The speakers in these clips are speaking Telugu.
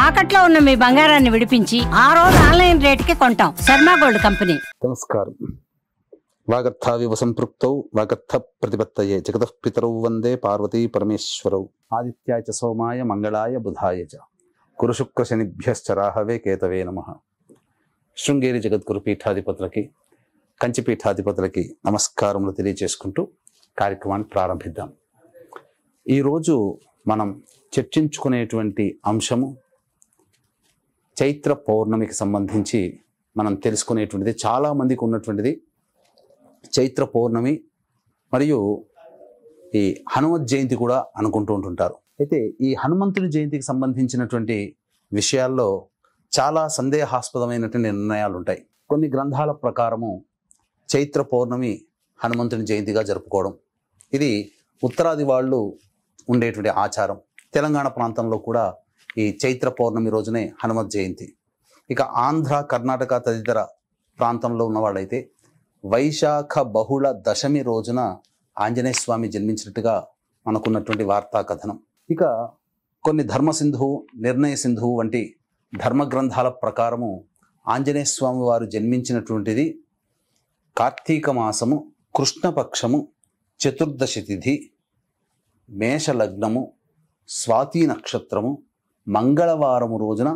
తాకట్లో ఉన్న మీ బంగారాన్ని విడిపించి ఆ రోజు ఆన్లైన్ రేటుకి కొంటాం. Sharma gold company. నమస్కారం. వాగర్థావివ సంపృక్తౌ వాగర్థ ప్రతిపత్తయే జగతః పితరౌ వందే పార్వతీ పరమేశ్వరౌ. ఆదిత్యాయ చ సోమాయ మంగళాయ బుధాయ చ గురు శుక్ర శనిభ్యశ్చ రాహవే కేతవే నమః. శృంగేరి జగద్గురు పీఠాధిపతులకి, కంచి పీఠాధిపతులకి నమస్కారములు తెలియజేసుకుంటూ కార్యక్రమాన్ని ప్రారంభిద్దాం. ఈరోజు మనం చర్చించుకునేటువంటి అంశము చైత్ర పౌర్ణమికి సంబంధించి మనం తెలుసుకునేటువంటిది, చాలామందికి ఉన్నటువంటిది చైత్ర పౌర్ణమి మరియు ఈ హనుమత్ జయంతి కూడా అనుకుంటూ ఉంటుంటారు. అయితే ఈ హనుమంతుని జయంతికి సంబంధించినటువంటి విషయాల్లో చాలా సందేహాస్పదమైనటువంటి నిర్ణయాలు ఉంటాయి. కొన్ని గ్రంథాల ప్రకారము చైత్ర పౌర్ణమి హనుమంతుని జయంతిగా జరుపుకోవడం, ఇది ఉత్తరాది వాళ్ళు ఉండేటువంటి ఆచారం. తెలంగాణ ప్రాంతంలో కూడా ఈ చైత్ర పౌర్ణమి రోజునే హనుమత్ జయంతి. ఇక ఆంధ్ర, కర్ణాటక తదితర ప్రాంతంలో ఉన్న వాళ్ళైతే వైశాఖ బహుళ దశమి రోజున ఆంజనేయ స్వామి జన్మించినట్టుగా మనకున్నటువంటి వార్తా కథనం. ఇక కొన్ని ధర్మసింధువు, నిర్ణయ సింధువు వంటి ధర్మ గ్రంథాల ప్రకారము ఆంజనేయ స్వామి వారు జన్మించినటువంటిది కార్తీక మాసము కృష్ణపక్షము చతుర్దశి తిథి, మేషలగ్నము, స్వాతి నక్షత్రము, మంగళవారము రోజున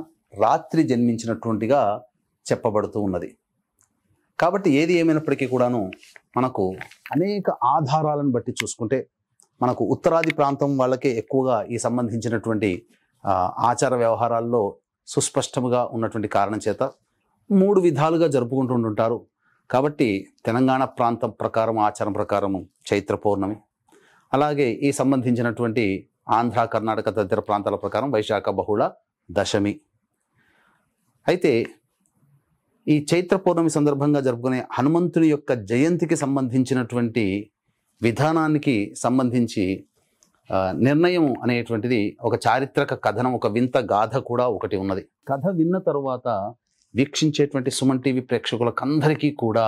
రాత్రి జన్మించినటువంటిగా చెప్పబడుతూ ఉన్నది. కాబట్టి ఏది ఏమైనప్పటికీ కూడాను మనకు అనేక ఆధారాలను బట్టి చూసుకుంటే మనకు ఉత్తరాది ప్రాంతం వాళ్ళకే ఎక్కువగా ఈ సంబంధించినటువంటి ఆచార వ్యవహారాల్లో సుస్పష్టముగా ఉన్నటువంటి కారణం చేత 3 విధాలుగా జరుపుకుంటుంటారు. కాబట్టి తెలంగాణ ప్రాంతం ప్రకారం, ఆచారం ప్రకారము చైత్ర పౌర్ణమి, అలాగే ఈ సంబంధించినటువంటి ఆంధ్ర, కర్ణాటక తదితర ప్రాంతాల ప్రకారం వైశాఖ బహుళ దశమి. అయితే ఈ చైత్ర పౌర్ణమి సందర్భంగా జరుపుకునే హనుమంతుని యొక్క జయంతికి సంబంధించినటువంటి విధానానికి సంబంధించి నిర్ణయం అనేటువంటిది ఒక చారిత్రక కథనం, ఒక వింత గాథ కూడా ఒకటి ఉన్నది. కథ విన్న తరువాత వీక్షించేటువంటి సుమన్ టీవీ ప్రేక్షకులకందరికీ కూడా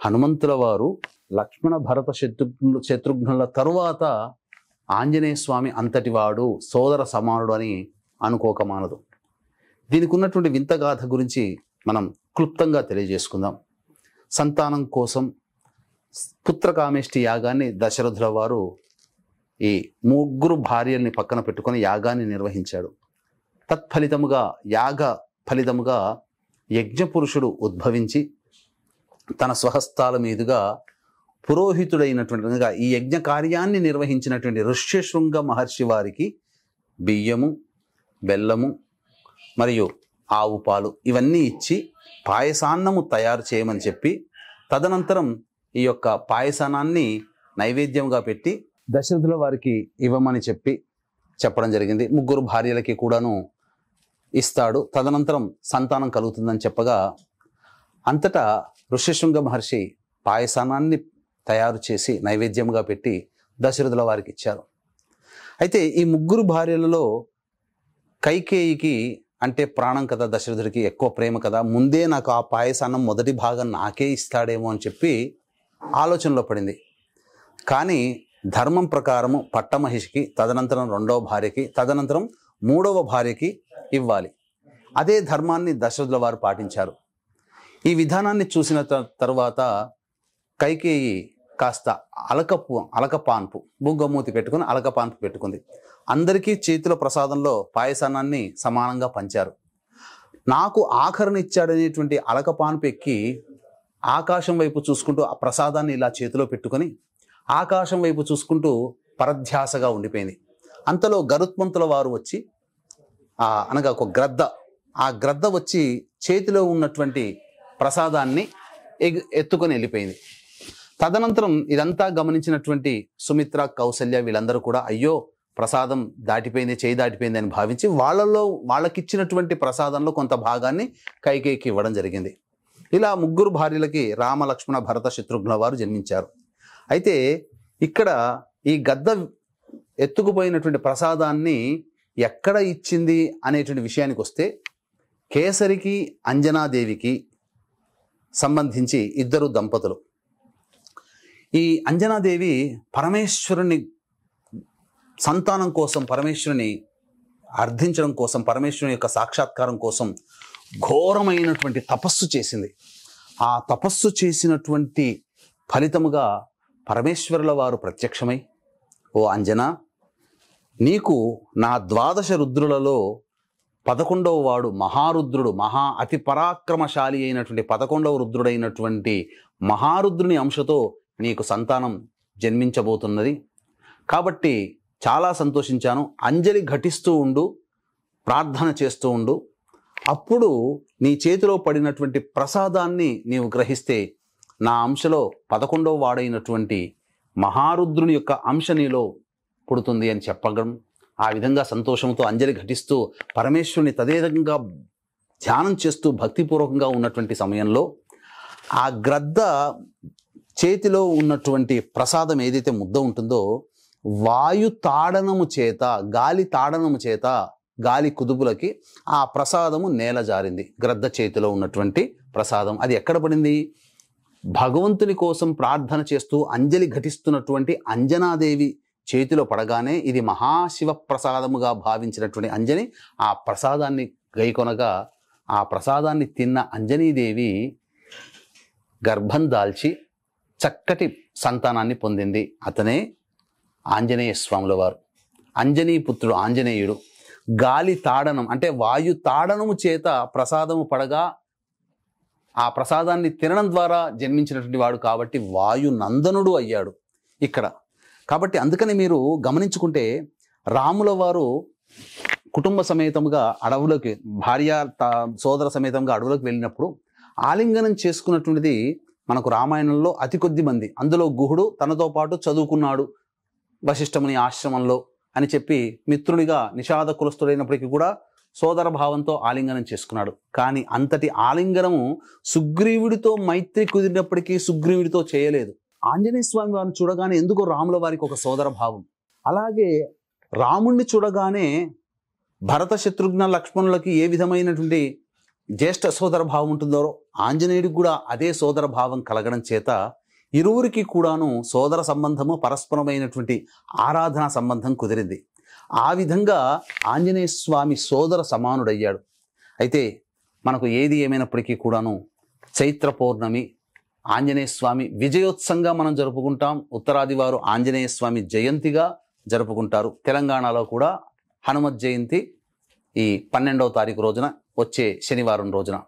హనుమంతుల వారు లక్ష్మణ భరత శత్రుఘ్నుల తరువాత ఆంజనేయ స్వామి అంతటి వాడు, సోదర సమానుడు అని అనుకోక మానదు. దీనికి ఉన్నటువంటి వింత గాథ గురించి మనం క్లుప్తంగా తెలియజేసుకుందాం. సంతానం కోసం పుత్రకామేష్టి యాగాన్ని దశరథుల వారు ఈ 3 భార్యల్ని పక్కన పెట్టుకొని యాగాన్ని నిర్వహించాడు. తత్ఫలితముగా, యాగ ఫలితముగా యజ్ఞపురుషుడు ఉద్భవించి తన స్వహస్తాల మీదుగా పురోహితుడైనటువంటి ఈ యజ్ఞ కార్యాన్ని నిర్వహించినటువంటి ఋష్యశృంగ మహర్షి వారికి బియ్యము, బెల్లము మరియు ఆవు పాలు ఇవన్నీ ఇచ్చి పాయసాన్నము తయారు చేయమని చెప్పి, తదనంతరం ఈ యొక్క పాయసానాన్ని నైవేద్యంగా పెట్టి దశరథుల వారికి ఇవ్వమని చెప్పడం జరిగింది. 3 భార్యలకి కూడాను ఇస్తాడు, తదనంతరం సంతానం కలుగుతుందని చెప్పగా అంతటా ఋష్యశృంగ మహర్షి పాయసానాన్ని తయారు చేసి నైవేద్యంగా పెట్టి దశరథుల వారికి ఇచ్చారు. అయితే ఈ 3 భార్యలలో కైకేయికి అంటే ప్రాణం కదా, దశరథుడికి ఎక్కువ ప్రేమ కదా, ముందే నాకు ఆ పాయసాన్నం మొదటి భాగం నాకే ఇస్తాడేమో అని చెప్పి ఆలోచనలో పడింది. కానీ ధర్మం ప్రకారము పట్టమహిషికి, తదనంతరం 2వ భార్యకి, తదనంతరం 3వ భార్యకి ఇవ్వాలి. అదే ధర్మాన్ని దశరథుల వారు పాటించారు. ఈ విధానాన్ని చూసిన తరువాత కైకేయి కాస్త అలకపాన్పు, బుగ్గమూతి పెట్టుకుని అలకపాన్పు పెట్టుకుంది. అందరికీ చేతిలో ప్రసాదంలో పాయసానాన్ని సమానంగా పంచారు. నాకు ఆఖరనిచ్చాడనేటువంటి అలకపాన్పు ఎక్కి ఆకాశం వైపు చూసుకుంటూ ఆ ప్రసాదాన్ని ఇలా చేతిలో పెట్టుకొని ఆకాశం వైపు చూసుకుంటూ పరధ్యాసగా ఉండిపోయింది. అంతలో గరుత్మంతుల వారు వచ్చి అనగా ఒక గ్రద్ద వచ్చి చేతిలో ఉన్నటువంటి ప్రసాదాన్ని ఎత్తుకొని వెళ్ళిపోయింది. తదనంతరం ఇదంతా గమనించినటువంటి సుమిత్ర, కౌసల్య వీళ్ళందరూ కూడా అయ్యో ప్రసాదం దాటిపోయింది, చేయి దాటిపోయింది అని భావించి వాళ్ళకిచ్చినటువంటి ప్రసాదంలో కొంత భాగాన్ని కైకేయికి ఇవ్వడం జరిగింది. ఇలా 3 భార్యలకి రామ, లక్ష్మణ, భరత, శత్రుఘ్నుల వారు జన్మించారు. అయితే ఇక్కడ ఈ గద్ద ఎత్తుకుపోయినటువంటి ప్రసాదాన్ని ఎక్కడ ఇచ్చింది అనేటువంటి విషయానికి వస్తే, కేసరికి అంజనాదేవికి సంబంధించి 2 దంపతులు. ఈ అంజనాదేవి పరమేశ్వరుని సంతానం కోసం పరమేశ్వరుని అర్థించడం కోసం, పరమేశ్వరుని యొక్క సాక్షాత్కారం కోసం ఘోరమైనటువంటి తపస్సు చేసింది. ఆ తపస్సు చేసినటువంటి ఫలితముగా పరమేశ్వరుల వారు ప్రత్యక్షమై, ఓ అంజనా, నీకు నా 12 రుద్రులలో 11వ వాడు మహారుద్రుడు, అతి పరాక్రమశాలి అయినటువంటి 11వ రుద్రుడైనటువంటి మహారుద్రుని అంశతో నీకు సంతానం జన్మించబోతున్నది. కాబట్టి చాలా సంతోషించాను. అంజలి ఘటిస్తూ ఉండు, ప్రార్థన చేస్తూ ఉండు. అప్పుడు నీ చేతిలో పడినటువంటి ప్రసాదాన్ని నీవు గ్రహిస్తే నా అంశలో 11వ వాడైనటువంటి మహారుద్రుని యొక్క అంశ నీలో పుడుతుంది అని చెప్పడం. ఆ విధంగా సంతోషంతో అంజలి ఘటిస్తూ పరమేశ్వరుని తదేకంగా ధ్యానం చేస్తూ భక్తిపూర్వకంగా ఉన్నటువంటి సమయంలో ఆ గ్రద్ద చేతిలో ఉన్నటువంటి ప్రసాదం ఏదైతే ముద్ద ఉంటుందో వాయు తాడనము చేత, గాలి తాడనము చేత, గాలి కుదుపులకి ఆ ప్రసాదము నేల జారింది. గ్రద్ద చేతిలో ఉన్నటువంటి ప్రసాదం అది ఎక్కడ పడింది? భగవంతుని కోసం ప్రార్థన చేస్తూ అంజలి ఘటిస్తున్నటువంటి అంజనాదేవి చేతిలో పడగానే ఇది మహాశివ ప్రసాదముగా భావించినటువంటి అంజని ఆ ప్రసాదాన్ని గైకొనగా, ఆ ప్రసాదాన్ని తిన్న అంజనీదేవి గర్భం దాల్చి చక్కటి సంతానాన్ని పొందింది. అతనే ఆంజనేయ స్వాముల వారు. అంజనీ పుత్రుడు ఆంజనేయుడు. గాలి తాడనం అంటే వాయు తాడనము చేత ప్రసాదము పడగా ఆ ప్రసాదాన్ని తినడం ద్వారా జన్మించినటువంటి వాడు కాబట్టి వాయునందనుడు అయ్యాడు ఇక్కడ. కాబట్టి అందుకని మీరు గమనించుకుంటే రాముల వారు కుటుంబ సమేతముగా అడవులోకి, భార్య సోదర సమేతంగా అడవులోకి వెళ్ళినప్పుడు ఆలింగనం చేసుకున్నటువంటిది మనకు రామాయణంలో అతి కొద్ది మంది. అందులో గుహుడు తనతో పాటు చదువుకున్నాడు వశిష్ఠముని ఆశ్రమంలో అని చెప్పి మిత్రునిగా నిషాద కులస్థుడైనప్పటికీ కూడా సోదర భావంతో ఆలింగనం చేసుకున్నాడు. కానీ అంతటి ఆలింగనము సుగ్రీవుడితో మైత్రి కుదిరినప్పటికీ సుగ్రీవుడితో చేయలేదు. ఆంజనేయ స్వామి వారిని చూడగానే ఎందుకో రాముల వారికి ఒక సోదర భావం. అలాగే రాముణ్ణి చూడగానే భరత శత్రుఘ్న లక్ష్మణులకి ఏ విధమైనటువంటి జ్యేష్ఠ సోదర భావం ఉంటుందో ఆంజనేయుడికి కూడా అదే సోదర భావం కలగడం చేత ఇరువురికి కూడాను సోదర సంబంధము, పరస్పరమైనటువంటి ఆరాధనా సంబంధం కుదిరింది. ఆ విధంగా ఆంజనేయ స్వామి సోదర సమానుడయ్యాడు. అయితే మనకు ఏది ఏమైనప్పటికీ కూడాను చైత్ర పౌర్ణమి ఆంజనేయ స్వామి విజయోత్సవంగా మనం జరుపుకుంటాం. ఉత్తరాది వారు ఆంజనేయ స్వామి జయంతిగా జరుపుకుంటారు. తెలంగాణలో కూడా హనుమత్ జయంతి ఈ 12వ తారీఖు రోజున, వచ్చే శనివారం రోజున.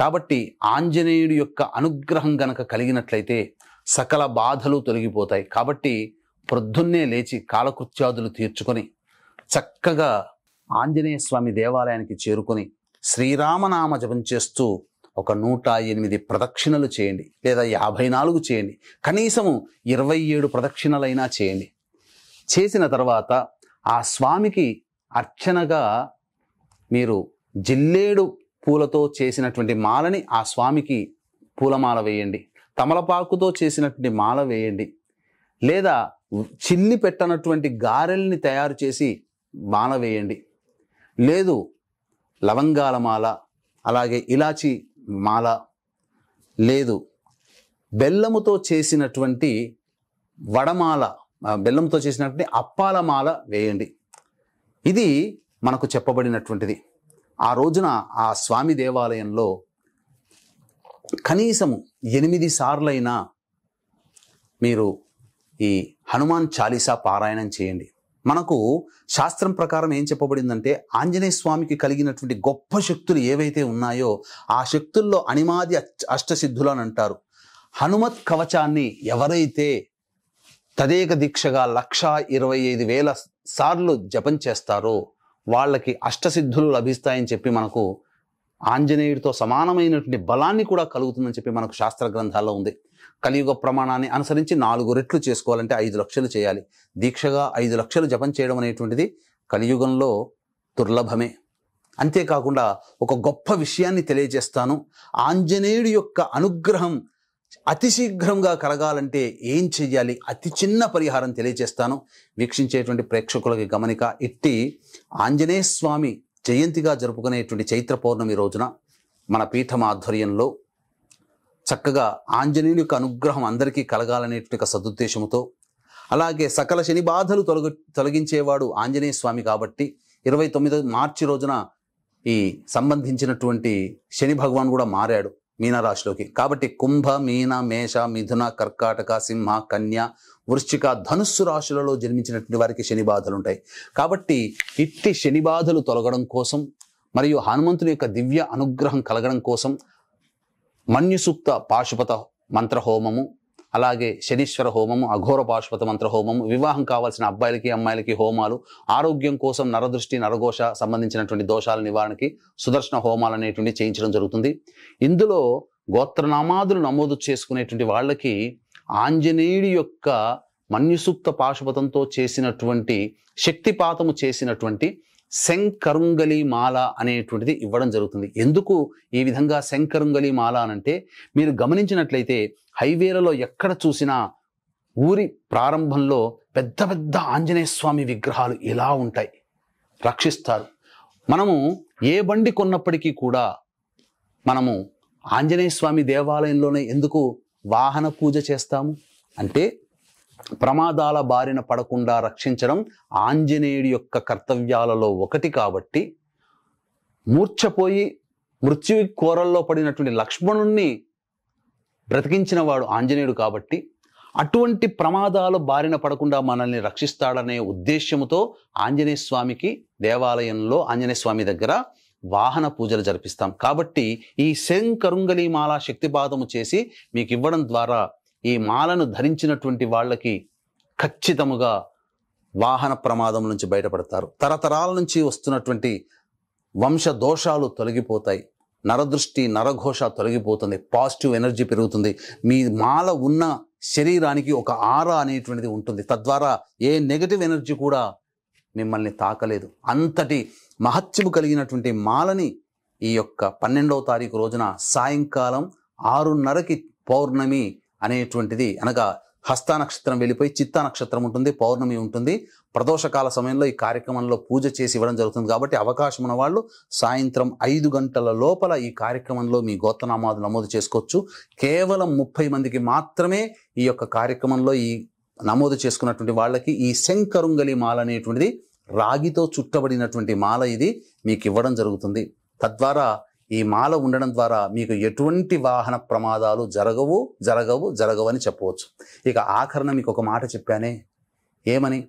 కాబట్టి ఆంజనేయుడి యొక్క అనుగ్రహం గనక కలిగినట్లయితే సకల బాధలు తొలగిపోతాయి. కాబట్టి ప్రొద్దున్నే లేచి కాలకృత్యాదులు తీర్చుకొని చక్కగా ఆంజనేయ స్వామి దేవాలయానికి చేరుకొని శ్రీరామనామ జపం చేస్తూ ఒక 108 ప్రదక్షిణలు చేయండి, లేదా 54 చేయండి, కనీసము 27 ప్రదక్షిణలైనా చేయండి. చేసిన తర్వాత ఆ స్వామికి అర్చనగా మీరు జిల్లేడు పూలతో చేసినటువంటి మాలని ఆ స్వామికి పూలమాల వేయండి. తమలపాకుతో చేసినటువంటి మాల వేయండి. లేదా చిల్లి పెట్టనటువంటి గారెల్ని తయారు చేసి మాల వేయండి. లేదు లవంగాల మాల, అలాగే ఇలాచి మాల, లేదు బెల్లముతో చేసినటువంటి వడమాల, బెల్లంతో చేసినటువంటి అప్పాల మాల వేయండి. ఇది మనకు చెప్పబడినటువంటిది. ఆ రోజున ఆ స్వామి దేవాలయంలో కనీసము 8 సార్లైనా మీరు ఈ హనుమాన్ చాలీసా పారాయణం చేయండి. మనకు శాస్త్రం ప్రకారం ఏం చెప్పబడిందంటే ఆంజనేయ స్వామికి కలిగినటువంటి గొప్ప శక్తులు ఏవైతే ఉన్నాయో ఆ శక్తుల్లో అనిమాది అష్టసిద్ధులు అని అంటారు. హనుమత్ కవచాన్ని ఎవరైతే తదేక దీక్షగా 1,25,000 సార్లు జపం చేస్తారో వాళ్ళకి అష్టసిద్ధులు లభిస్తాయని చెప్పి మనకు ఆంజనేయుడితో సమానమైనటువంటి బలాన్ని కూడా కలుగుతుందని చెప్పి మనకు శాస్త్ర గ్రంథాల్లో ఉంది. కలియుగ ప్రమాణాన్ని అనుసరించి 4 రెట్లు చేసుకోవాలంటే 5 లక్షలు చేయాలి. దీక్షగా 5 లక్షలు జపం చేయడం అనేటువంటిది కలియుగంలో దుర్లభమే. అంతేకాకుండా ఒక గొప్ప విషయాన్ని తెలియజేస్తాను. ఆంజనేయుడి యొక్క అనుగ్రహం అతి శీఘ్రంగా కలగాలంటే ఏం చెయ్యాలి, అతి చిన్న పరిహారం తెలియజేస్తాను. వీక్షించేటువంటి ప్రేక్షకులకి గమనిక. ఇట్టి ఆంజనేయ స్వామి జయంతిగా జరుపుకునేటువంటి చైత్ర పౌర్ణమి రోజున మన పీఠం ఆధ్వర్యంలో చక్కగా ఆంజనేయుని యొక్క అనుగ్రహం అందరికీ కలగాలనేటువంటి సదుద్దేశంతో, అలాగే సకల శని బాధలు తొలగించేవాడు ఆంజనేయ స్వామి కాబట్టి 29 మార్చి రోజున ఈ సంబంధించినటువంటి శని భగవాన్ కూడా మారాడు మీనరాశిలోకి. కాబట్టి కుంభ, మీన, మేష, మిథున, కర్కాటక, సింహ, కన్య, వృశ్చిక, ధనుస్సు రాశులలో జన్మించినటువంటి వారికి శని బాధలు ఉంటాయి. కాబట్టి ఇట్టి శని బాధలు తొలగడం కోసం మరియు హనుమంతుని యొక్క దివ్య అనుగ్రహం కలగడం కోసం మన్యుసూక్త పాశుపత మంత్ర హోమము, అలాగే శనీశ్వర హోమము, అఘోర పాశుపత మంత్ర హోమము, వివాహం కావాల్సిన అబ్బాయిలకి అమ్మాయిలకి హోమాలు, ఆరోగ్యం కోసం నరదృష్టి నరఘోష సంబంధించినటువంటి దోషాల నివారణకి సుదర్శన హోమాలు అనేటువంటి చేయించడం జరుగుతుంది. ఇందులో గోత్రనామాదులు నమోదు చేసుకునేటువంటి వాళ్ళకి ఆంజనేయుడి యొక్క మన్యుసూక్త పాశుపతంతో చేసినటువంటి శక్తిపాతము చేసినటువంటి శంకరుంగలి మాల అనేటువంటిది ఇవ్వడం జరుగుతుంది. ఎందుకు ఈ విధంగా శంకరుంగలి మాల అనంటే, మీరు గమనించినట్లయితే హైవేలలో ఎక్కడ చూసినా ఊరి ప్రారంభంలో పెద్ద పెద్ద ఆంజనేయ స్వామి విగ్రహాలు ఇలా ఉంటాయి, రక్షిస్తారు. మనము ఏ బండి కొన్నప్పటికీ కూడా మనము ఆంజనేయ స్వామి దేవాలయంలోనే ఎందుకు వాహన పూజ చేస్తాము అంటే, ప్రమాదాల బారిన పడకుండా రక్షించడం ఆంజనేయుడి యొక్క కర్తవ్యాలలో ఒకటి. కాబట్టి మూర్ఛపోయి మృత్యు కోరల్లో పడినటువంటి లక్ష్మణుణ్ణి బ్రతికించిన వాడు ఆంజనేయుడు. కాబట్టి అటువంటి ప్రమాదాల బారిన పడకుండా మనల్ని రక్షిస్తాడనే ఉద్దేశ్యముతో ఆంజనేయ స్వామికి దేవాలయంలో ఆంజనేయ స్వామి దగ్గర వాహన పూజలు జరిపిస్తాం. కాబట్టి ఈ శంకరుంగలి మాల శక్తిపాతము చేసి మీకు ఇవ్వడం ద్వారా ఈ మాలను ధరించినటువంటి వాళ్ళకి ఖచ్చితముగా వాహన ప్రమాదం నుంచి బయటపడతారు. తరతరాల నుంచి వస్తున్నటువంటి వంశ దోషాలు తొలగిపోతాయి, నరదృష్టి నరఘోష తొలగిపోతుంది, పాజిటివ్ ఎనర్జీ పెరుగుతుంది. మీ మాల ఉన్న శరీరానికి ఒక ఆరా అనేటువంటిది ఉంటుంది. తద్వారా ఏ నెగటివ్ ఎనర్జీ కూడా మిమ్మల్ని తాకలేదు. అంతటి మహత్యము కలిగినటువంటి మాలని ఈ యొక్క 12వ తారీఖు రోజున సాయంకాలం 6:30కి పౌర్ణమి అనేటువంటిది, అనగా హస్త నక్షత్రం వెళ్ళిపోయి చిత్తా నక్షత్రం ఉంటుంది, పౌర్ణమి ఉంటుంది. ప్రదోషకాల సమయంలో ఈ కార్యక్రమంలో పూజ చేసి ఇవ్వడం జరుగుతుంది. కాబట్టి అవకాశం ఉన్న వాళ్ళు సాయంత్రం 5 గంటల లోపల ఈ కార్యక్రమంలో మీ గోత్రనామాలు నమోదు చేసుకోవచ్చు. కేవలం 30 మందికి మాత్రమే ఈ యొక్క కార్యక్రమంలో ఈ నమోదు చేసుకున్నటువంటి వాళ్ళకి ఈ శంకరుంగలి మాల అనేటువంటిది రాగితో చుట్టబడినటువంటి మాల ఇది మీకు ఇవ్వడం జరుగుతుంది. తద్వారా ఈ మాల ఉండడం ద్వారా మీకు ఎటువంటి వాహన ప్రమాదాలు జరగవు అని చెప్పవచ్చు. ఇక ఆఖరణ మీకు ఒక మాట చెప్పానే, ఏమని?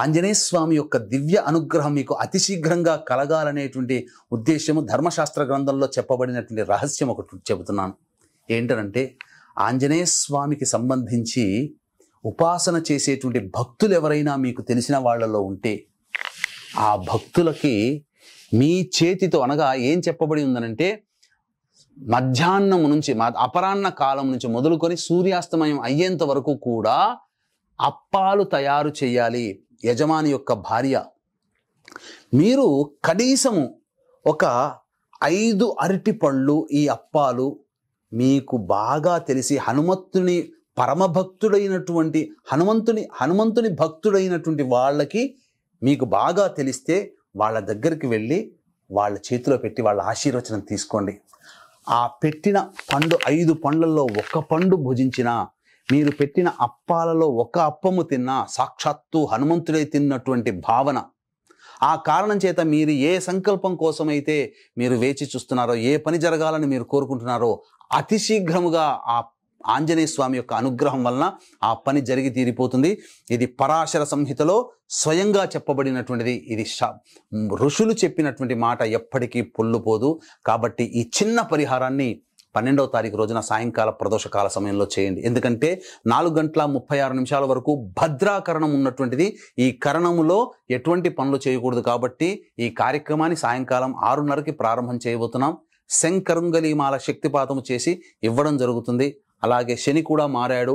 ఆంజనేయ స్వామి యొక్క దివ్య అనుగ్రహం మీకు అతి శీఘ్రంగా కలగాలనేటువంటి ఉద్దేశము ధర్మశాస్త్ర గ్రంథంలో చెప్పబడినటువంటి రహస్యం ఒకటి చెబుతున్నాను. ఏంటంటే, ఆంజనేయ స్వామికి సంబంధించి ఉపాసన చేసేటువంటి భక్తులు ఎవరైనా మీకు తెలిసిన వాళ్ళలో ఉంటే ఆ భక్తులకి మీ చేతితో, అనగా ఏం చెప్పబడి ఉందనంటే, మధ్యాహ్నం నుంచి అపరాహ్న కాలం నుంచి మొదలుకొని సూర్యాస్తమయం అయ్యేంత వరకు కూడా అప్పాలు తయారు చేయాలి యజమాని యొక్క భార్య. మీరు కనీసము ఒక 5 అరటి పళ్ళు ఈ అప్పాలు మీకు బాగా తెలిసి హనుమంతుని పరమభక్తుడైనటువంటి హనుమంతుని భక్తుడైనటువంటి వాళ్ళకి మీకు బాగా తెలిస్తే వాళ్ళ దగ్గరికి వెళ్ళి వాళ్ళ చేతిలో పెట్టి వాళ్ళ ఆశీర్వచనం తీసుకోండి. ఆ పెట్టిన పండు 5 పండ్లలో ఒక పండు భుజించినా, మీరు పెట్టిన అప్పాలలో ఒక అప్పము తిన్నా సాక్షాత్తు హనుమంతుడే తిన్నటువంటి భావన. ఆ కారణం చేత మీరు ఏ సంకల్పం కోసమైతే మీరు వేచి చూస్తున్నారో, ఏ పని జరగాలని మీరు కోరుకుంటున్నారో, అతి శీఘ్రముగా ఆ ఆంజనేయ స్వామి యొక్క అనుగ్రహం వలన ఆ పని జరిగి తీరిపోతుంది. ఇది పరాశర సంహితలో స్వయంగా చెప్పబడినటువంటిది. ఇది ఋషులు చెప్పినటువంటి మాట ఎప్పటికీ పొల్లుపోదు. కాబట్టి ఈ చిన్న పరిహారాన్ని 12వ తారీఖు రోజున సాయంకాల ప్రదోషకాల సమయంలో చేయండి. ఎందుకంటే 4:36 వరకు భద్రాకరణం ఉన్నటువంటిది. ఈ కరణములో ఎటువంటి పనులు చేయకూడదు. కాబట్టి ఈ కార్యక్రమాన్ని సాయంకాలం 6:30కి ప్రారంభం చేయబోతున్నాం. శంకరుంగలిమాల శక్తిపాతము చేసి ఇవ్వడం జరుగుతుంది. అలాగే శని కూడా మారాడు.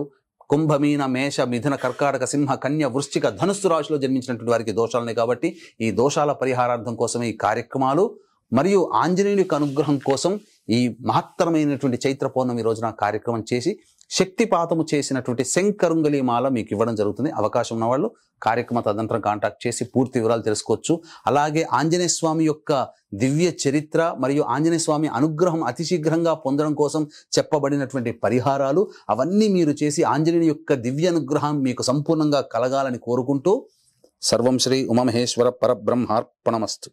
కుంభమీన మేష మిథున కర్కాటక సింహ కన్య వృశ్చిక ధనుస్సు రాశిలో జన్మించినటువంటి వారికి దోషాలున్నాయి. కాబట్టి ఈ దోషాల పరిహారార్థం కోసమే ఈ కార్యక్రమాలు మరియు ఆంజనేయుని యొక్క అనుగ్రహం కోసం ఈ మహత్తరమైనటువంటి చైత్ర పౌర్ణమి రోజున కార్యక్రమం చేసి శక్తిపాతము చేసినటువంటి శంకరుంగలి మాల మీకు ఇవ్వడం జరుగుతుంది. అవకాశం ఉన్న వాళ్ళు కార్యక్రమ తదనంతరం కాంటాక్ట్ చేసి పూర్తి వివరాలు తెలుసుకోవచ్చు. అలాగే ఆంజనేయ స్వామి యొక్క దివ్య చరిత్ర మరియు ఆంజనేయ స్వామి అనుగ్రహం అతి శీఘ్రంగా పొందడం కోసం చెప్పబడినటువంటి పరిహారాలు అవన్నీ మీరు చేసి ఆంజనేయుని యొక్క దివ్య అనుగ్రహం మీకు సంపూర్ణంగా కలగాలని కోరుకుంటూ సర్వం శ్రీ ఉమామహేశ్వర పరబ్రహ్మార్పణమస్తు.